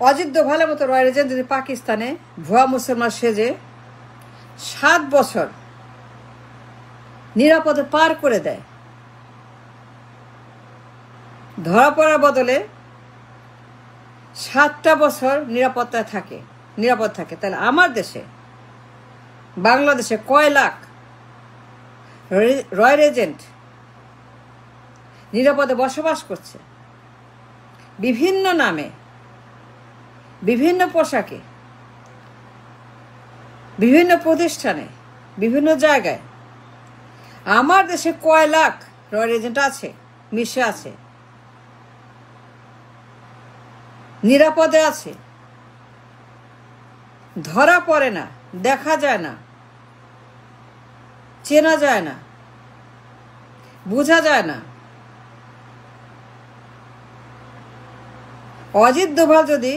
অজিত দোভালের মতো royal agent যদি পাকিস্তানে ভুয়া মুসলমান সেজে 7 বছর নিরাপদে পার করে দেয়, ধরা পড়ার বদলে 7টা বছর নিরাপদ থাকে, তাহলে আমার দেশে বাংলাদেশে কয় লাখ রয়্যাল এজেন্ট নিরাপদে বসবাস করছে, বিভিন্ন নামে, বিভিন্ন পোশাকে, বিভিন্ন প্রতিষ্ঠানে, বিভিন্ন জায়গায়। আমার দেশে কয় লাখ রয়্যাল এজেন্ট আছে, মিশে আছে, নিরাপদে আছে, ধরা পড়ে না, দেখা যায় না, চেনা যায় না, বোঝা যায় না। অজিত দোভাল যদি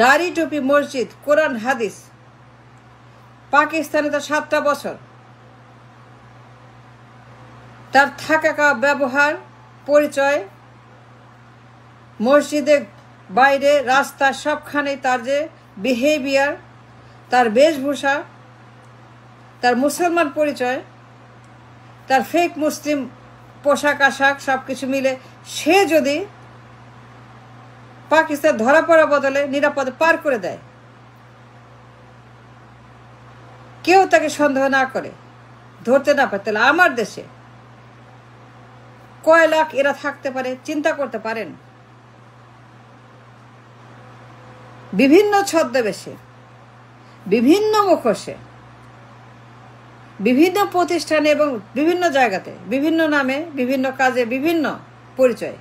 দাড়ি টুপি মসজিদ কোরআন হাদিস, পাকিস্তানে তো 7টা বছর, তার থাকা ব্যবহার পরিচয় মসজিদে বাইরে রাস্তা সবখানে তার যে বিহেভিয়ার, তার বেশভূষা, তার মুসলমান পরিচয়, তার ফেক মুসলিম পোশাক আশাক সব কিছু মিলে সে যদি পাকিস্তান ধরা পড়ার বদলে নিরাপদে পার করে দেয়, কেউ তাকে সন্দেহ না করে, ধরতে না পারে, তাহলে আমার দেশে কয় লাখ এরা থাকতে পারে চিন্তা করতে পারেন? বিভিন্ন ছদ্মবেশে, বিভিন্ন মুখোশে, বিভিন্ন প্রতিষ্ঠানে এবং বিভিন্ন জায়গাতে, বিভিন্ন নামে, বিভিন্ন কাজে, বিভিন্ন পরিচয়ে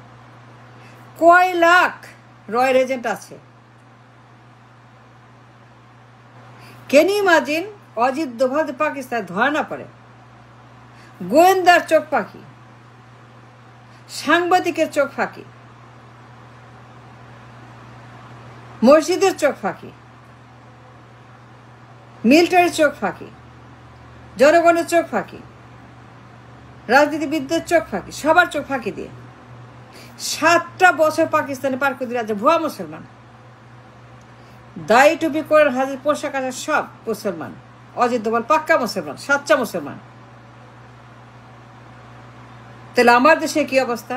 কয় লাখ রয়্যাল এজেন্ট আছে। Can you imagine Ajit Doval Pakistan ধরা না পড়ে, গোয়েন্দার চোখ ফাঁকি, সাংবাদিকের চোখ ফাঁকি, মসজিদের চোখ ফাঁকি, মিলিটারির চোখ ফাঁকি, জনগণের চোখ ফাঁকি, রাজনীতিবিদদের চোখ ফাঁকি, সবার চোখ ফাঁকি দিয়ে 7টা বছর পাকিস্তানে পার করে দিল ভুয়া মুসলমান, দাড়ি টুপি কোরআন হাদিস পোশাক আশাক সব মুসলমান। অজিত দোভাল পাক্কা মুসলমান, সাচ্চা মুসলমান। তাহলে আমার দেশে কি অবস্থা?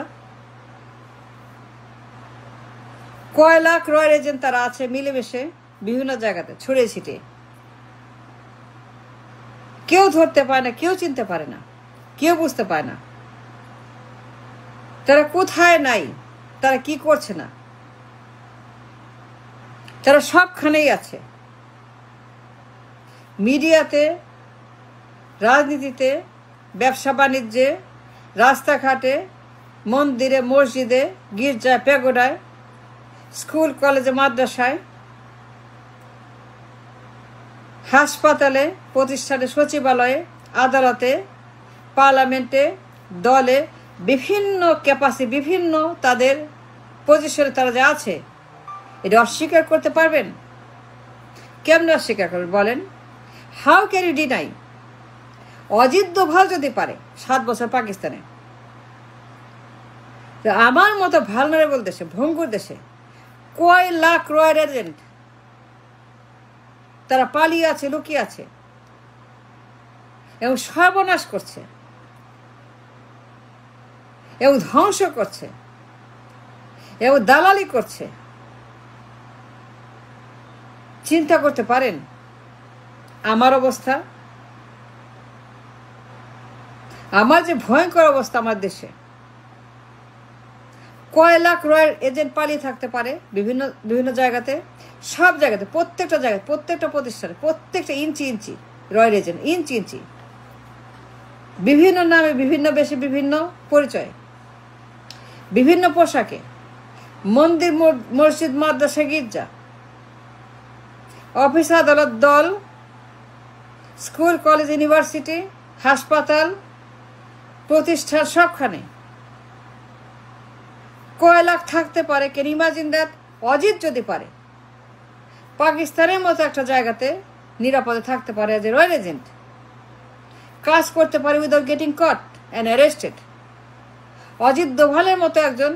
কয় লাখ রয়্যাল এজেন্ট তারা আছে মিলেমিশে বিভিন্ন জায়গাতে ছড়িয়ে ছিটিয়ে, কেউ ধরতে পারে না, কেউ চিনতে পারে না, কেউ বুঝতে পারে না তারা কোথায় নাই, তারা কি করছে না, তারা সবখানেই আছে। মিডিয়াতে, রাজনীতিতে, ব্যবসা বাণিজ্যে, রাস্তাঘাটে, মন্দিরে, মসজিদে, গির্জায়, প্যাগোডায়, স্কুল কলেজে, মাদ্রাসায়, হাসপাতালে, প্রতিষ্ঠানে, সচিবালয়ে, আদালতে, পার্লামেন্টে, দলে, বিভিন্ন ক্যাপাসিটি, বিভিন্ন তাদের পজিশনে তারা যা আছে, এটা অস্বীকার করতে পারবেন? কেমন অস্বীকার করবেন বলেন? How can you deny? Ajit Doval যদি পারে 7 বছর পাকিস্তানে, আমার মতো ভালনারেবল দেশে, ভঙ্গুর দেশে কয় লাখ রয়্যাল এজেন্ট তারা পালিয়ে আছে, লুকিয়ে আছে এবং সর্বনাশ করছে এবং ধ্বংস করছে এবং দালালি করছে। চিন্তা করতে পারেন আমার অবস্থা, আমার যে ভয়ঙ্কর অবস্থা আমার দেশে। কয় লাখ রয়্যাল এজেন্ট পালিয়ে থাকতে পারে বিভিন্ন বিভিন্ন জায়গাতে, সব জায়গাতে, প্রত্যেকটা জায়গায়, প্রত্যেকটা প্রতিষ্ঠানে, প্রত্যেকটা ইঞ্চি ইঞ্চি রয়্যাল এজেন্ট, ইঞ্চি ইঞ্চি, বিভিন্ন নামে, বিভিন্ন বেশে, বিভিন্ন পরিচয়ে, বিভিন্ন পোশাকে, মন্দির, মসজিদ, মাদ্রাসা, গির্জা, অফিস আদালত, দল, স্কুল কলেজ ইউনিভার্সিটি, হাসপাতাল, প্রতিষ্ঠান, সবখানে কয় লাখ থাকতে পারে? Can imagine that? অজিত যদি পারে পাকিস্তানের মতো একটা জায়গাতে নিরাপদে থাকতে পারে এজ এ রয়্যাল এজেন্ট, কাজ করতে পারে without getting caught and arrested, Ajit দোভালের মতো একজন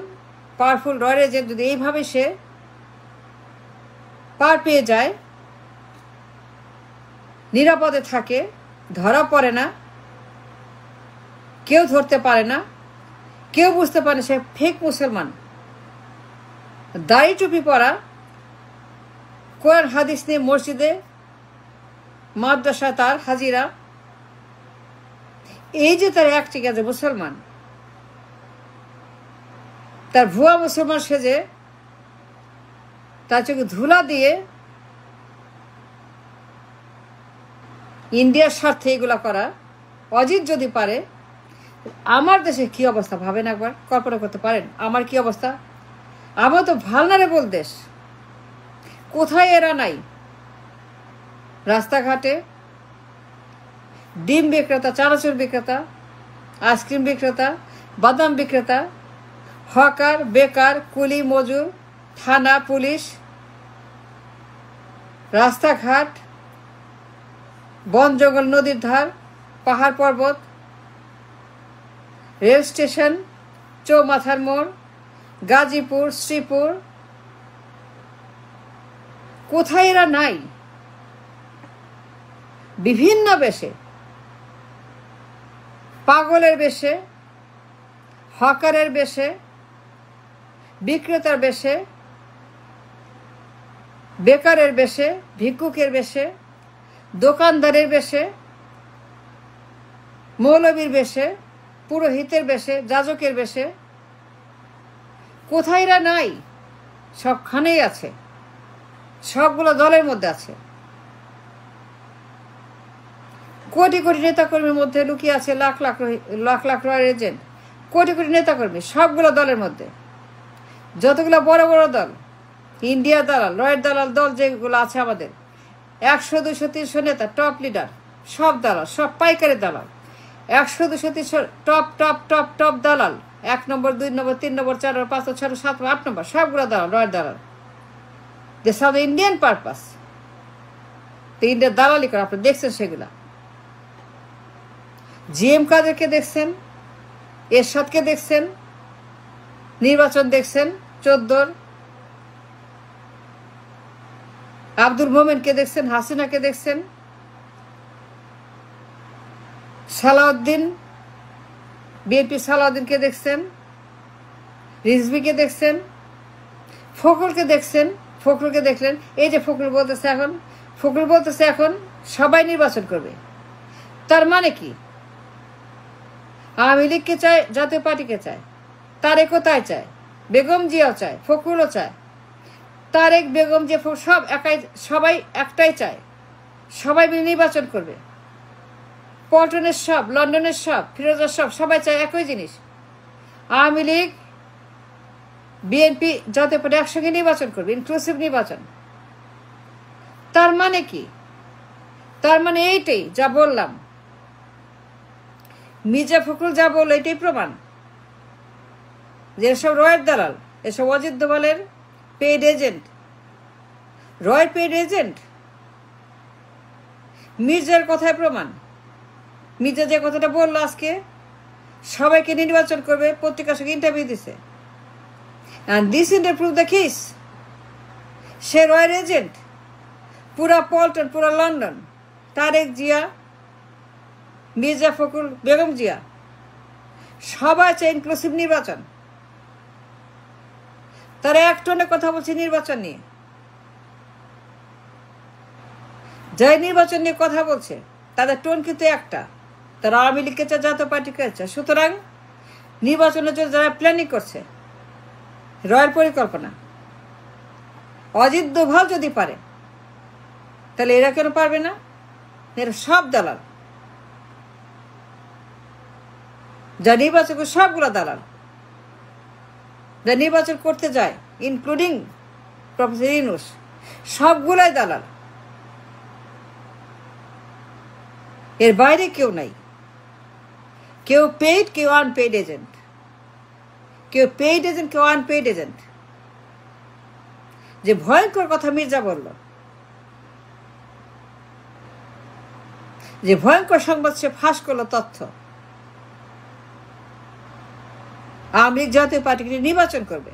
পাওয়ারফুল রয়্যাল এজেন্ট যদি এইভাবে সে পার পেয়ে যায়, নিরাপদে থাকে, ধরা পড়ে না, কেউ ধরতে পারে না, কেউ বুঝতে পারে সে ফেক মুসলমান। দাড়ি টুপি পরা, কোরআন হাদিস নিয়ে মসজিদে মাদ্রাসা তার হাজিরা, এই যে তার অ্যাক্টিং আছে মুসলমান, তার ভুয়া মুসলমান সেজে তার চোখে ধুলা দিয়ে ইন্ডিয়ার স্বার্থে এগুলা করা, অজিত যদি পারে, আমার দেশে কি অবস্থা ভাবেন একবার, কল্পনা করতে পারেন আমার কি অবস্থা? আমার তো ভালনারেবল দেশ, কোথায় এরা নাই? রাস্তাঘাটে ডিম বিক্রেতা, চানাচুর বিক্রেতা, আইসক্রিম বিক্রেতা, বাদাম বিক্রেতা, হকার, বেকার, কুলি, মজুর, থানা, পুলিশ, রাস্তাঘাট, বন জঙ্গল, নদীর ধার, পাহাড় পর্বত, রেল স্টেশন, চৌমাথার মোড়, গাজীপুর, শ্রীপুর, কোথায় এরা নাই? বিভিন্ন বেশে, পাগলের বেশে, হকারের বেশে, বিক্রেতার বেশে, বেকারের বেশে, ভিক্ষুকের বেশে, দোকানদারের বেশে, মৌলবীর বেশে, পুরোহিতের বেশে, যাজকের বেশে, কোথায় এরা নাই? সবখানেই আছে, সবগুলো দলের মধ্যে আছে। কোটি কোটি নেতাকর্মীর মধ্যে লুকিয়ে আছে লাখ লাখ লাখ লাখ রয়ের এজেন্ট, কোটি কোটি নেতাকর্মী, সবগুলো দলের মধ্যে। যতগুলো বড় বড় দল, ইন্ডিয়া দালাল, রয়ের দালাল দল যেগুলো আছে আমাদের, 100, 200, 300 নেতা, টপ লিডার, সব দালাল, সব পাইকারি দালাল। 100, 200, 300 টপ টপ টপ টপ দালাল, 1 নম্বর, 2 নম্বর, 3 নম্বর, 4 নম্বর, 5 নম্বর, 6 নম্বর, 7 নম্বর, 8 নম্বর, সবগুলো দালাল, রয়ের দালাল। দে সার্ভ ইন্ডিয়ান পারপাস। তো ইন্ডিয়ার দালালি করে আপনি দেখছেন সেগুলা। জিএম কাদেরকে দেখছেন, এরশাদকে দেখছেন, নির্বাচন দেখছেন 14, আব্দুল মোমেনকে দেখছেন, হাসিনাকে দেখছেন, সালাউদ্দিন, বিএনপি সালাউদ্দিনকে দেখছেন, রিজভিকে দেখছেন, ফখরুলকে দেখছেন। ফখরুলকে দেখলেন, এই যে ফখরুল বলতেছে এখন সবাই নির্বাচন করবে। তার মানে কি? আওয়ামী লীগকে চায়, জাতীয় পার্টিকে চায়, তারেকও তাই চায়, বেগম জিয়াও চায়, ফখরুলও চায়, তারেক, বেগম জিয়া, সব সবাই একটাই চায়, সবাই মিলে নির্বাচন করবে। পল্টনের সব, লন্ডনের সব, ফিরোজার সব, সবাই চায় একই জিনিস। আওয়ামী লীগ, বিএনপি, জাতীয় পার্টি একসঙ্গে নির্বাচন করবে, ইনক্লুসিভ নির্বাচন। তার মানে কি? তার মানে এইটাই যা বললাম, মির্জা ফখরুল যা বলল এটাই প্রমাণ যে এসব রয়ের দালাল, এসব অজিত দোভালের পেইড এজেন্ট, রয়ের পেইড এজেন্ট। মির্জার কথায় প্রমাণ। মির্জা যে কথাটা বললো আজকে সবাইকে নির্বাচন করবে, পত্রিকার সঙ্গে ইন্টারভিউ দিছে, and this interview prove the case। সে রয়ের এজেন্ট। পুরা পল্টন, পুরা লন্ডন, তারেক জিয়া, মির্জা ফখরুল, বেগম জিয়া, সবাই চায় ইনক্লুসিভ নির্বাচন। তারা এক টোনে কথা বলছে নির্বাচন নিয়ে। যাই নির্বাচন নিয়ে কথা বলছে তাদের টোন কিন্তু একটা, তারা আওয়ামী লীগকে চায়, জাতীয় পার্টিকে চায়। সুতরাং নির্বাচনের জন্য যারা প্ল্যানিং করছে, রয়ের পরিকল্পনা, অজিত দোভাল যদি পারে তাহলে এরা কেন পারবে না? এরা সব দালাল, যা নির্বাচন সবগুলো দালাল, যা নির্বাচন করতে যায় ইনক্লুডিং প্রফেসর ইউনূস, সবগুলাই দালাল। এর বাইরে কেউ নাই। কেউ পেইড, কেউ আনপেইড এজেন্ট, কেউ পেইড এজেন্ট, কেউ আনপেইড এজেন্ট। যে ভয়ঙ্কর কথা মির্জা বলল, যে ভয়ঙ্কর সংবাদ সে ফাঁস করলো, তথ্য আওয়ামী লীগ জাতীয় পার্টিকে নির্বাচন করবে,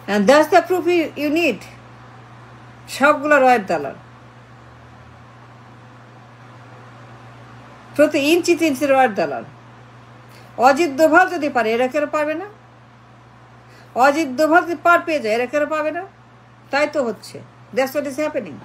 and that's the proof you need. সবগুলো রয়ের দালাল, প্রতি ইঞ্চিতে ইঞ্চি রয়ের দালাল। অজিত দোভাল যদি পারে, এরা কেন পারবে না? অজিত দোভাল যদি পার পেয়ে যায়, এরা কেন পাবে না? তাই তো হচ্ছে। That's what is happening.